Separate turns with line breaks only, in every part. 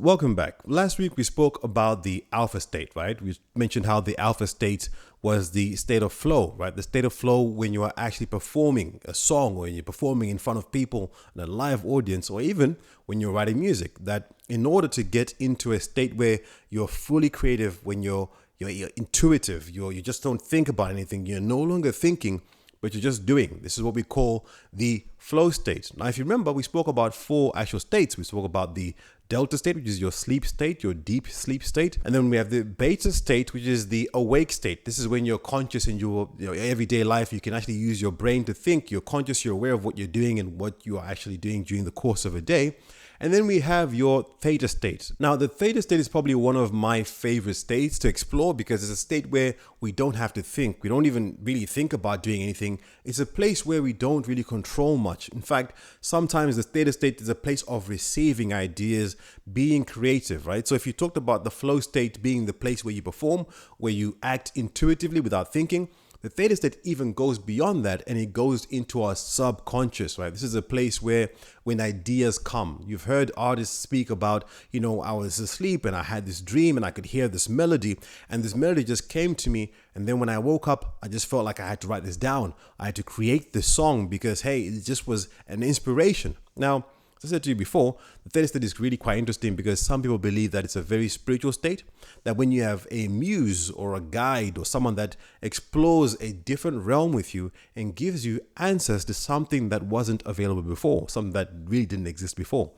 Welcome back. Last week we spoke about the alpha state, right? We mentioned how the alpha state was the state of flow, right? The state of flow when you are actually performing a song or you're performing in front of people in a live audience, or even when you're writing music. That in order to get into a state where you're fully creative, when you're intuitive, you just don't think about anything, you're no longer thinking, but you're just doing. This is what we call the flow state. Now, if you remember, we spoke about four actual states. We spoke about the delta state, which is your sleep state, your deep sleep state. And then we have the beta state, which is the awake state. This is when you're conscious in your everyday life. You can actually use your brain to think. You're conscious, you're aware of what you're doing and what you are actually doing during the course of a day. And then we have your theta state. Now, the theta state is probably one of my favorite states to explore because it's a state where we don't have to think. We don't even really think about doing anything. It's a place where we don't really control much. In fact, sometimes the theta state is a place of receiving ideas, being creative, right? So if you talked about the flow state being the place where you perform, where you act intuitively without thinking, the theta state even goes beyond that and it goes into our subconscious, right? This is a place where when ideas come, you've heard artists speak about, I was asleep and I had this dream and I could hear this melody and this melody just came to me. And then when I woke up, I just felt like I had to write this down. I had to create this song because, hey, it just was an inspiration. Now, as I said to you before, the theta state is really quite interesting because some people believe that it's a very spiritual state, that when you have a muse or a guide or someone that explores a different realm with you and gives you answers to something that wasn't available before, something that really didn't exist before.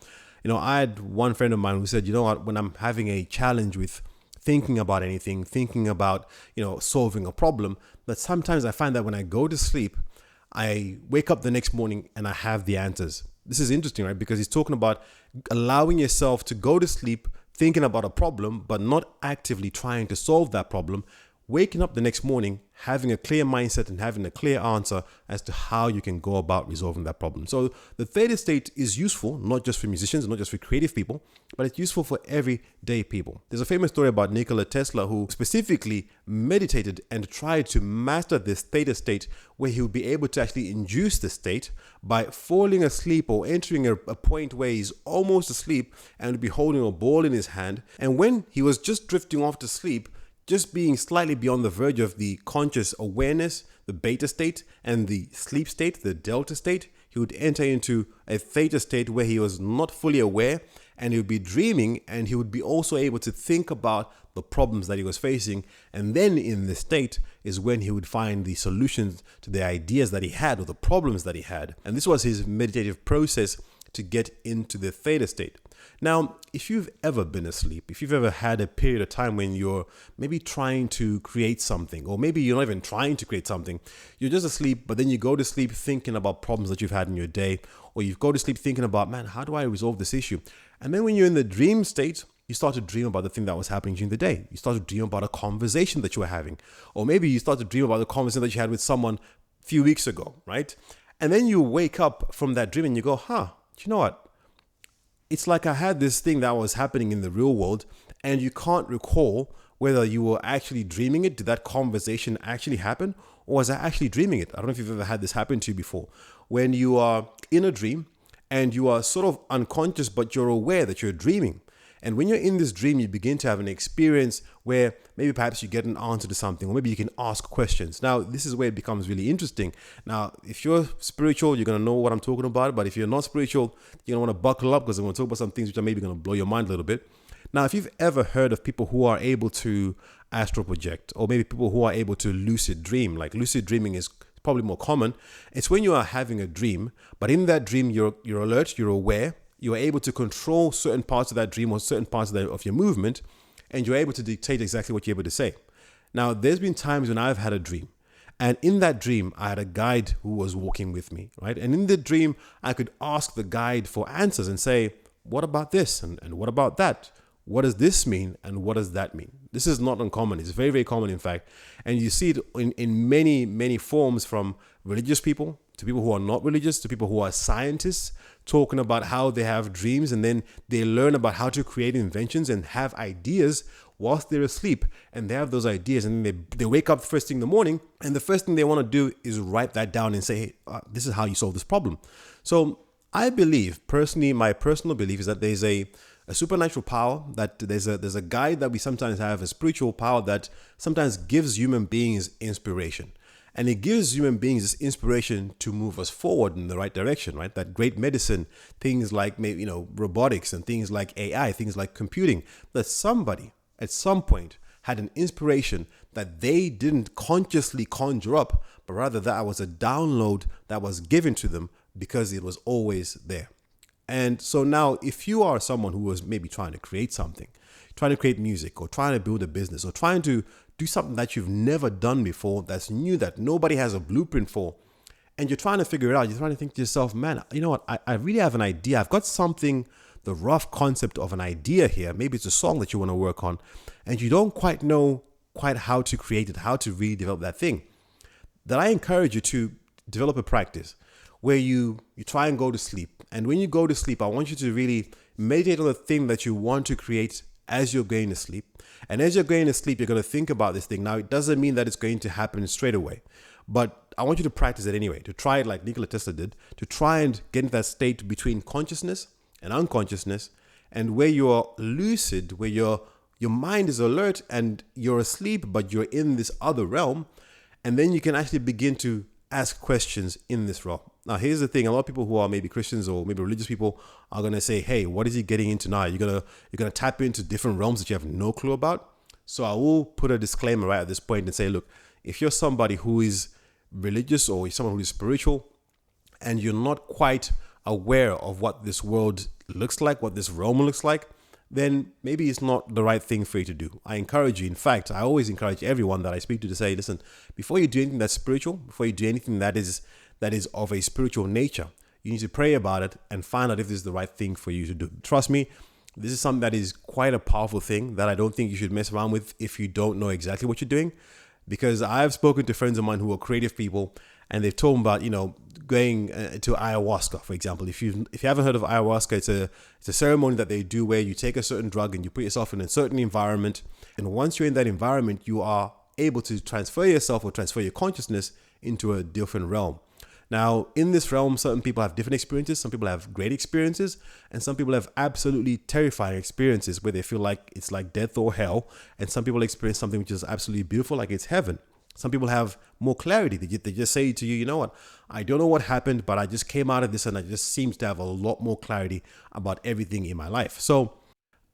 I had one friend of mine who said, when I'm having a challenge with thinking about anything, thinking about, solving a problem, that sometimes I find that when I go to sleep, I wake up the next morning and I have the answers. This is interesting, right? Because he's talking about allowing yourself to go to sleep thinking about a problem, but not actively trying to solve that problem. Waking up the next morning, having a clear mindset and having a clear answer as to how you can go about resolving that problem. So the theta state is useful, not just for musicians, not just for creative people, but it's useful for everyday people. There's a famous story about Nikola Tesla who specifically meditated and tried to master this theta state where he would be able to actually induce the state by falling asleep or entering a point where he's almost asleep and would be holding a ball in his hand. And when he was just drifting off to sleep, just being slightly beyond the verge of the conscious awareness, the beta state, and the sleep state, the delta state, he would enter into a theta state where he was not fully aware and he would be dreaming, and he would be also able to think about the problems that he was facing. And then in this state is when he would find the solutions to the ideas that he had or the problems that he had. And this was his meditative process to get into the theta state. Now, if you've ever been asleep, if you've ever had a period of time when you're maybe trying to create something, or maybe you're not even trying to create something, you're just asleep, but then you go to sleep thinking about problems that you've had in your day, or you go to sleep thinking about, man, how do I resolve this issue? And then when you're in the dream state, you start to dream about the thing that was happening during the day. You start to dream about a conversation that you were having, or maybe you start to dream about the conversation that you had with someone a few weeks ago, right? And then you wake up from that dream and you go, do you know what? It's like I had this thing that was happening in the real world and you can't recall whether you were actually dreaming it. Did that conversation actually happen, or was I actually dreaming it? I don't know if you've ever had this happen to you before. When you are in a dream and you are sort of unconscious, but you're aware that you're dreaming. And when you're in this dream, you begin to have an experience where maybe perhaps you get an answer to something, or maybe you can ask questions. Now, this is where it becomes really interesting. Now, if you're spiritual, you're going to know what I'm talking about. But if you're not spiritual, you're going to want to buckle up because I'm going to talk about some things which are maybe going to blow your mind a little bit. Now, if you've ever heard of people who are able to astral project, or maybe people who are able to lucid dream, like lucid dreaming is probably more common. It's when you are having a dream, but in that dream, you're alert, you're aware, you are able to control certain parts of that dream or certain parts of your movement, and you're able to dictate exactly what you're able to say. Now, there's been times when I've had a dream, and in that dream, I had a guide who was walking with me, right? And in the dream, I could ask the guide for answers and say, what about this? And what about that? What does this mean? And what does that mean? This is not uncommon. It's very, very common, in fact. And you see it in many, many forms, from religious people to people who are not religious, to people who are scientists, talking about how they have dreams and then they learn about how to create inventions and have ideas whilst they're asleep. And they have those ideas and then they wake up first thing in the morning, and the first thing they want to do is write that down and say, hey, this is how you solve this problem. So I believe, personally, my personal belief is that there's a a supernatural power, that there's a guide that we sometimes have, a spiritual power that sometimes gives human beings inspiration. And it gives human beings this inspiration to move us forward in the right direction, right? That great medicine, things like maybe, robotics and things like AI, things like computing, that somebody at some point had an inspiration that they didn't consciously conjure up, but rather that was a download that was given to them because it was always there. And so now, if you are someone who was maybe trying to create something, trying to create music, or trying to build a business, or trying to do something that you've never done before, that's new, that nobody has a blueprint for, and you're trying to figure it out, you're trying to think to yourself, man, you know what, I really have an idea. I've got something, the rough concept of an idea here. Maybe it's a song that you want to work on, and you don't quite know how to create it, how to really develop that thing. That I encourage you to develop a practice where you try and go to sleep. And when you go to sleep, I want you to really meditate on the thing that you want to create as you're going to sleep. And as you're going to sleep, you're going to think about this thing. Now, it doesn't mean that it's going to happen straight away, but I want you to practice it anyway, to try it like Nikola Tesla did, to try and get into that state between consciousness and unconsciousness, and where you're lucid, where your mind is alert and you're asleep, but you're in this other realm. And then you can actually begin to ask questions in this realm. Now, here's the thing. A lot of people who are maybe Christians or maybe religious people are going to say, hey, what is he getting into now? You're going to tap into different realms that you have no clue about. So I will put a disclaimer right at this point and say, look, if you're somebody who is religious or someone who is spiritual and you're not quite aware of what this world looks like, what this realm looks like, then maybe it's not the right thing for you to do. I encourage you. In fact, I always encourage everyone that I speak to say, listen, before you do anything that's spiritual, before you do anything that is of a spiritual nature, you need to pray about it and find out if this is the right thing for you to do. Trust me, this is something that is quite a powerful thing that I don't think you should mess around with if you don't know exactly what you're doing. Because I've spoken to friends of mine who are creative people, and they've told me about, going to ayahuasca, for example. If you haven't heard of ayahuasca, it's a ceremony that they do where you take a certain drug and you put yourself in a certain environment. And once you're in that environment, you are able to transfer yourself or transfer your consciousness into a different realm. Now, in this realm, certain people have different experiences. Some people have great experiences, and some people have absolutely terrifying experiences where they feel like it's like death or hell. And some people experience something which is absolutely beautiful, like it's heaven. Some people have more clarity. They just say to you, you know what, I don't know what happened, but I just came out of this and I just seems to have a lot more clarity about everything in my life. So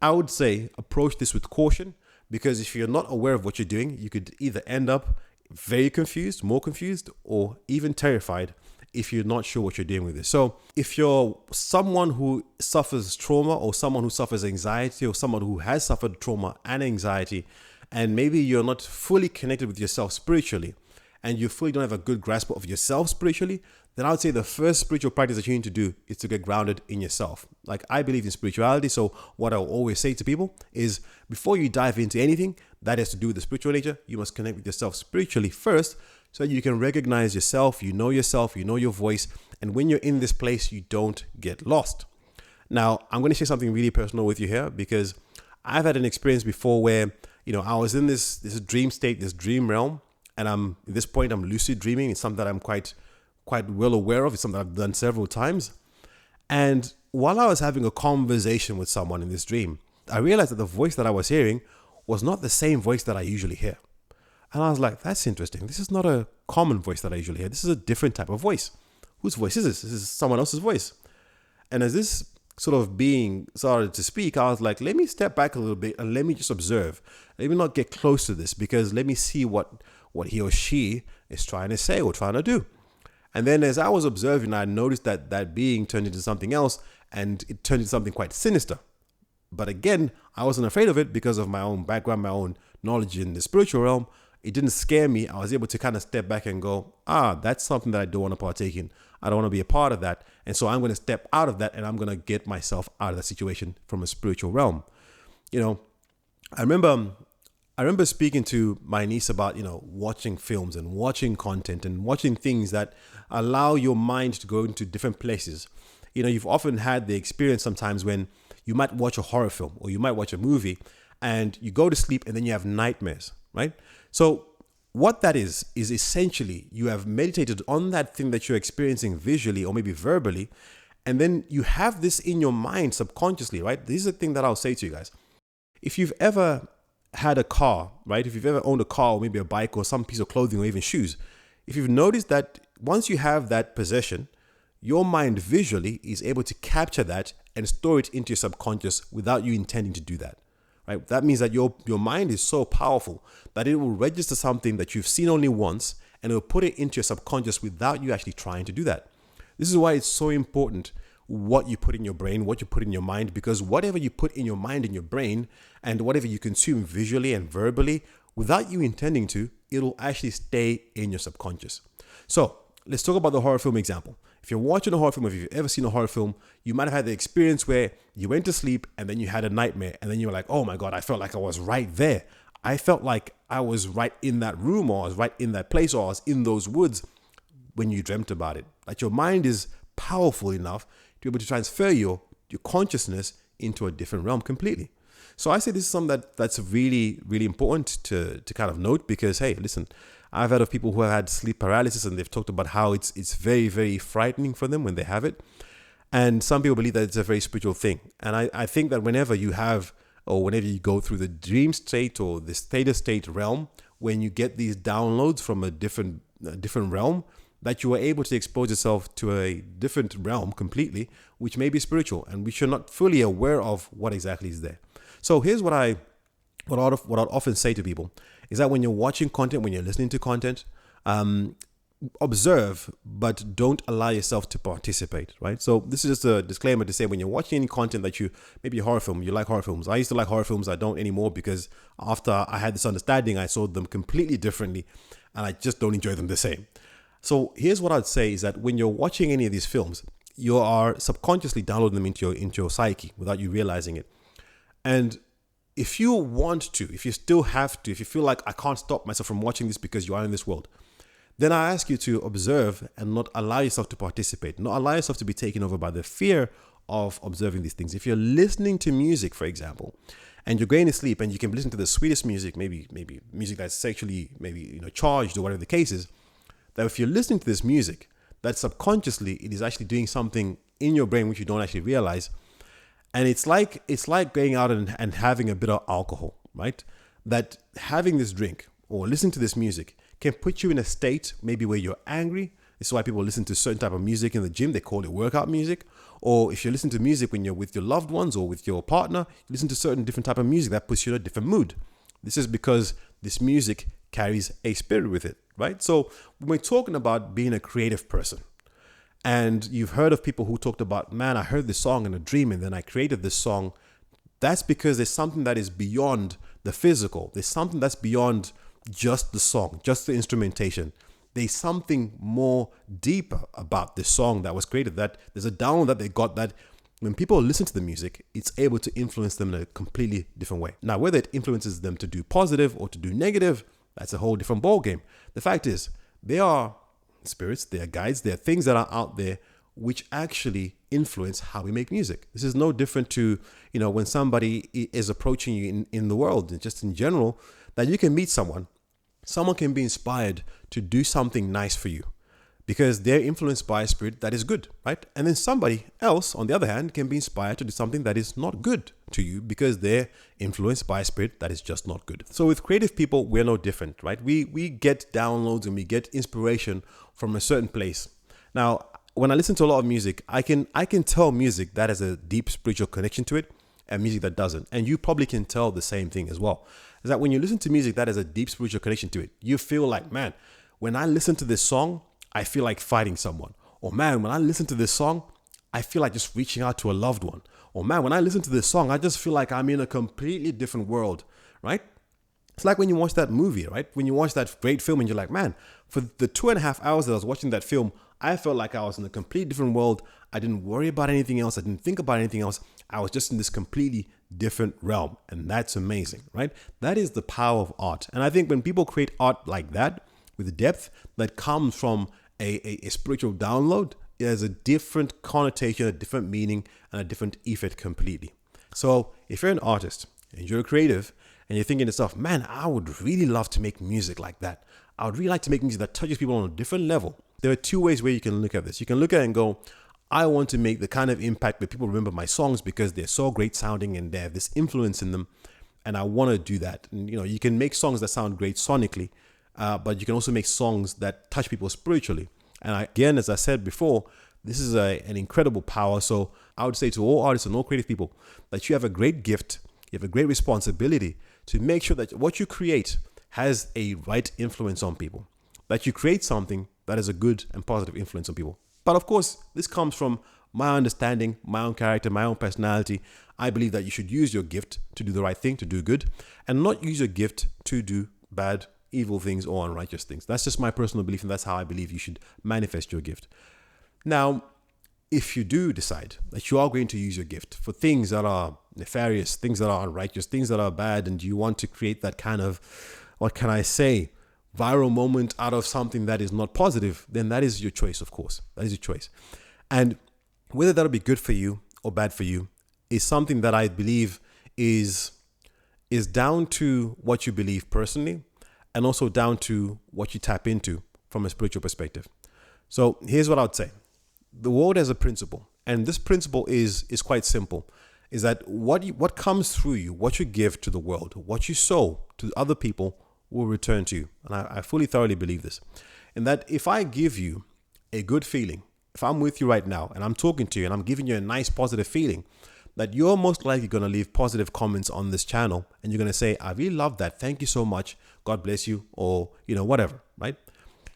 I would say approach this with caution, because if you're not aware of what you're doing, you could either end up very confused, more confused, or even terrified if you're not sure what you're doing with this. So if you're someone who suffers trauma, or someone who suffers anxiety, or someone who has suffered trauma and anxiety, and maybe you're not fully connected with yourself spiritually, and you fully don't have a good grasp of yourself spiritually, then I would say the first spiritual practice that you need to do is to get grounded in yourself. Like, I believe in spirituality, so what I'll always say to people is, before you dive into anything that has to do with the spiritual nature, you must connect with yourself spiritually first, so that you can recognize yourself, you know your voice, and when you're in this place, you don't get lost. Now, I'm going to share something really personal with you here, because I've had an experience before where, I was in this dream state, this dream realm, and at this point, I'm lucid dreaming. It's something that I'm quite well aware of. It's something I've done several times. And while I was having a conversation with someone in this dream, I realized that the voice that I was hearing was not the same voice that I usually hear. And I was like, that's interesting. This is not a common voice that I usually hear. This is a different type of voice. Whose voice is this? This is someone else's voice. And as this sort of being started to speak, I was like, let me step back a little bit and let me just observe. Let me not get close to this, because let me see what he or she is trying to say or trying to do. And then as I was observing, I noticed that that being turned into something else, and it turned into something quite sinister. But again, I wasn't afraid of it because of my own background, my own knowledge in the spiritual realm. It didn't scare me. I was able to kind of step back and go, that's something that I don't want to partake in. I don't want to be a part of that. And so I'm going to step out of that, and I'm going to get myself out of that situation from a spiritual realm. I remember speaking to my niece about, watching films and watching content and watching things that allow your mind to go into different places. You've often had the experience sometimes when you might watch a horror film or you might watch a movie and you go to sleep and then you have nightmares, right? So what that is essentially you have meditated on that thing that you're experiencing visually or maybe verbally, And then you have this in your mind subconsciously, right? This is the thing that I'll say to you guys. If you've ever had a car, right? If you've ever owned a car or maybe a bike or some piece of clothing or even shoes, if you've noticed that once you have that possession, your mind visually is able to capture that and store it into your subconscious without you intending to do that, right? That means that your mind is so powerful that it will register something that you've seen only once and it will put it into your subconscious without you actually trying to do that. This is why it's so important what you put in your brain, what you put in your mind, because whatever you put in your mind and your brain and whatever you consume visually and verbally, without you intending to, it'll actually stay in your subconscious. So let's talk about the horror film example. If you're watching a horror film, if you've ever seen a horror film, you might have had the experience where you went to sleep and then you had a nightmare and then you were like, oh my God, I felt like I was right there. I felt like I was right in that room, or I was right in that place, or I was in those woods when you dreamt about it. Like, your mind is powerful enough to be able to transfer your consciousness into a different realm completely. So I say this is something that's really, really important to kind of note, because, hey, listen, I've heard of people who have had sleep paralysis and they've talked about how it's very, very frightening for them when they have it. And some people believe that it's a very spiritual thing. And I think that whenever you have, or whenever you go through the dream state or this theta state realm, when you get these downloads from a different realm, that you are able to expose yourself to a different realm completely, which may be spiritual, and which you're not fully aware of what exactly is there. So here's what I'd often say to people is that when you're watching content, when you're listening to content, observe, but don't allow yourself to participate, right? So this is just a disclaimer to say, when you're watching any content that maybe a horror film, you like horror films. I used to like horror films. I don't anymore, because after I had this understanding, I saw them completely differently and I just don't enjoy them the same. So here's what I'd say is that when you're watching any of these films, you are subconsciously downloading them into your psyche without you realizing it. And if you want to, if you still have to, if you feel like I can't stop myself from watching this because you are in this world, then I ask you to observe and not allow yourself to participate, not allow yourself to be taken over by the fear of observing these things. If you're listening to music, for example, and you're going to sleep and you can listen to the sweetest music, maybe music that's sexually charged or whatever the case is, that if you're listening to this music, that subconsciously it is actually doing something in your brain which you don't actually realize. And it's like going out and having a bit of alcohol, right? That having this drink or listening to this music can put you in a state maybe where you're angry. This is why people listen to certain type of music in the gym. They call it workout music. Or if you listen to music when you're with your loved ones or with your partner, you listen to certain different type of music that puts you in a different mood. This is because this music carries a spirit with it, right? So when we're talking about being a creative person, and you've heard of people who talked about, man, I heard this song in a dream and then I created this song. That's because there's something that is beyond the physical. There's something that's beyond just the song, just the instrumentation. There's something more deeper about this song that was created, that there's a download that they got, that when people listen to the music, it's able to influence them in a completely different way. Now, whether it influences them to do positive or to do negative, that's a whole different ballgame. The fact is, they are spirits, they are guides, they are things that are out there which actually influence how we make music. This is no different to, when somebody is approaching you in the world, and just in general, that you can meet someone can be inspired to do something nice for you because they're influenced by a spirit that is good, right? And then somebody else, on the other hand, can be inspired to do something that is not good to you because they're influenced by a spirit that is just not good. So with creative people, we're no different, right? We get downloads and we get inspiration from a certain place. Now, when I listen to a lot of music, I can tell music that has a deep spiritual connection to it and music that doesn't. And you probably can tell the same thing as well. Is that when you listen to music that has a deep spiritual connection to it, you feel like, man, when I listen to this song, I feel like fighting someone. Or man, when I listen to this song, I feel like just reaching out to a loved one. Or man, when I listen to this song, I just feel like I'm in a completely different world, right? It's like when you watch that movie, right? When you watch that great film and you're like, man, for the 2.5 hours that I was watching that film, I felt like I was in a completely different world. I didn't worry about anything else. I didn't think about anything else. I was just in this completely different realm. And that's amazing, right? That is the power of art. And I think when people create art like that, with depth that comes from a spiritual download, it has a different connotation, a different meaning, and a different effect completely. So if you're an artist and you're a creative and you're thinking to yourself, man, I would really love to make music like that. I would really like to make music that touches people on a different level. There are two ways where you can look at this. You can look at it and go, I want to make the kind of impact where people remember my songs because they're so great sounding and they have this influence in them. And I want to do that. And, you can make songs that sound great sonically, but you can also make songs that touch people spiritually. And again, as I said before, this is an incredible power. So I would say to all artists and all creative people that you have a great gift, you have a great responsibility to make sure that what you create has a right influence on people, that you create something that has a good and positive influence on people. But of course, this comes from my understanding, my own character, my own personality. I believe that you should use your gift to do the right thing, to do good, and not use your gift to do bad, evil things or unrighteous things. That's just my personal belief, and that's how I believe you should manifest your gift. Now, if you do decide that you are going to use your gift for things that are nefarious, things that are unrighteous, things that are bad, and you want to create that kind of, what can I say, viral moment out of something that is not positive, then that is your choice, of course. That is your choice. And whether that'll be good for you or bad for you is something that I believe is down to what you believe personally, and also down to what you tap into from a spiritual perspective. So here's what I would say. The world has a principle, and this principle is quite simple, is that what comes through you, what you give to the world, what you sow to other people will return to you. And I fully, thoroughly believe this. And that if I give you a good feeling, if I'm with you right now and I'm talking to you and I'm giving you a nice positive feeling, that you're most likely going to leave positive comments on this channel and you're going to say, I really love that. Thank you so much. God bless you. Or, whatever, right?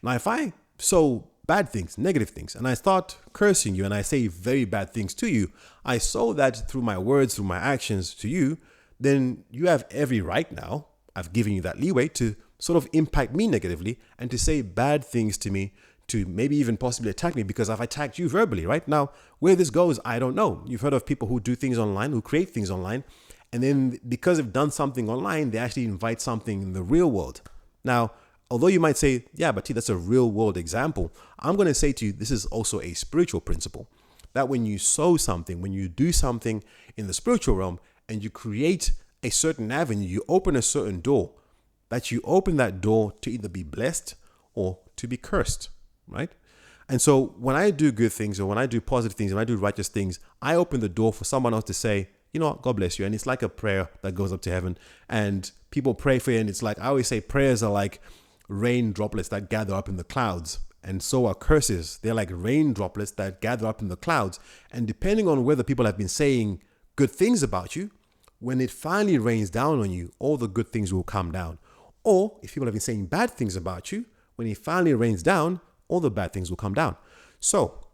Now, if I sow bad things, negative things, and I start cursing you and I say very bad things to you, I sow that through my words, through my actions to you, then you have every right now, I've given you that leeway to sort of impact me negatively and to say bad things to me, to maybe even possibly attack me because I've attacked you verbally. Right now, where this goes, I don't know. You've heard of people who do things online, who create things online, and then because they've done something online, they actually invite something in the real world. Now, although you might say, yeah, but that's a real world example, I'm going to say to you, this is also a spiritual principle. That when you sow something, when you do something in the spiritual realm and you create a certain avenue, you open a certain door, that you open that door to either be blessed or to be cursed, right? And so when I do good things or when I do positive things and I do righteous things, I open the door for someone else to say, you know what, God bless you. And it's like a prayer that goes up to heaven and people pray for you. And it's like, I always say prayers are like rain droplets that gather up in the clouds. And so are curses. They're like rain droplets that gather up in the clouds. And depending on whether people have been saying good things about you, when it finally rains down on you, all the good things will come down. Or if people have been saying bad things about you, when it finally rains down, all the bad things will come down. So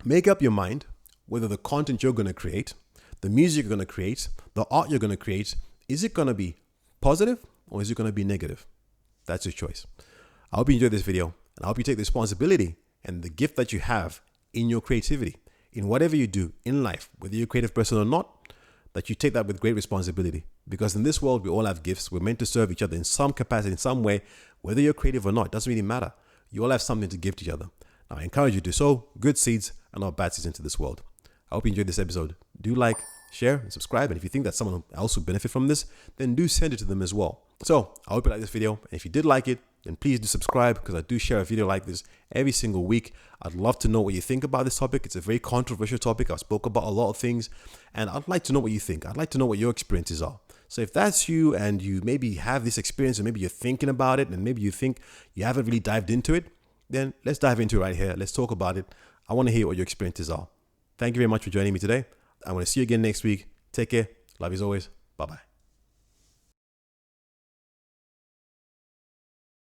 make up your mind whether the content you're going to create, the music you're going to create, the art you're going to create, is it going to be positive or is it going to be negative? That's your choice. I hope you enjoyed this video and I hope you take the responsibility and the gift that you have in your creativity, in whatever you do in life, whether you're a creative person or not, that you take that with great responsibility. Because in this world, we all have gifts. We're meant to serve each other in some capacity, in some way, whether you're creative or not. It doesn't really matter. You all have something to give to each other. Now, I encourage you to sow good seeds and not bad seeds into this world. I hope you enjoyed this episode. Do like, share, and subscribe. And if you think that someone else would benefit from this, then do send it to them as well. So I hope you like this video. And if you did like it, then please do subscribe because I do share a video like this every single week. I'd love to know what you think about this topic. It's a very controversial topic. I've spoke about a lot of things and I'd like to know what you think. I'd like to know what your experiences are. So if that's you and you maybe have this experience and maybe you're thinking about it and maybe you think you haven't really dived into it, then let's dive into it right here. Let's talk about it. I want to hear what your experiences are. Thank you very much for joining me today. I want to see you again next week. Take care. Love you as always. Bye-bye.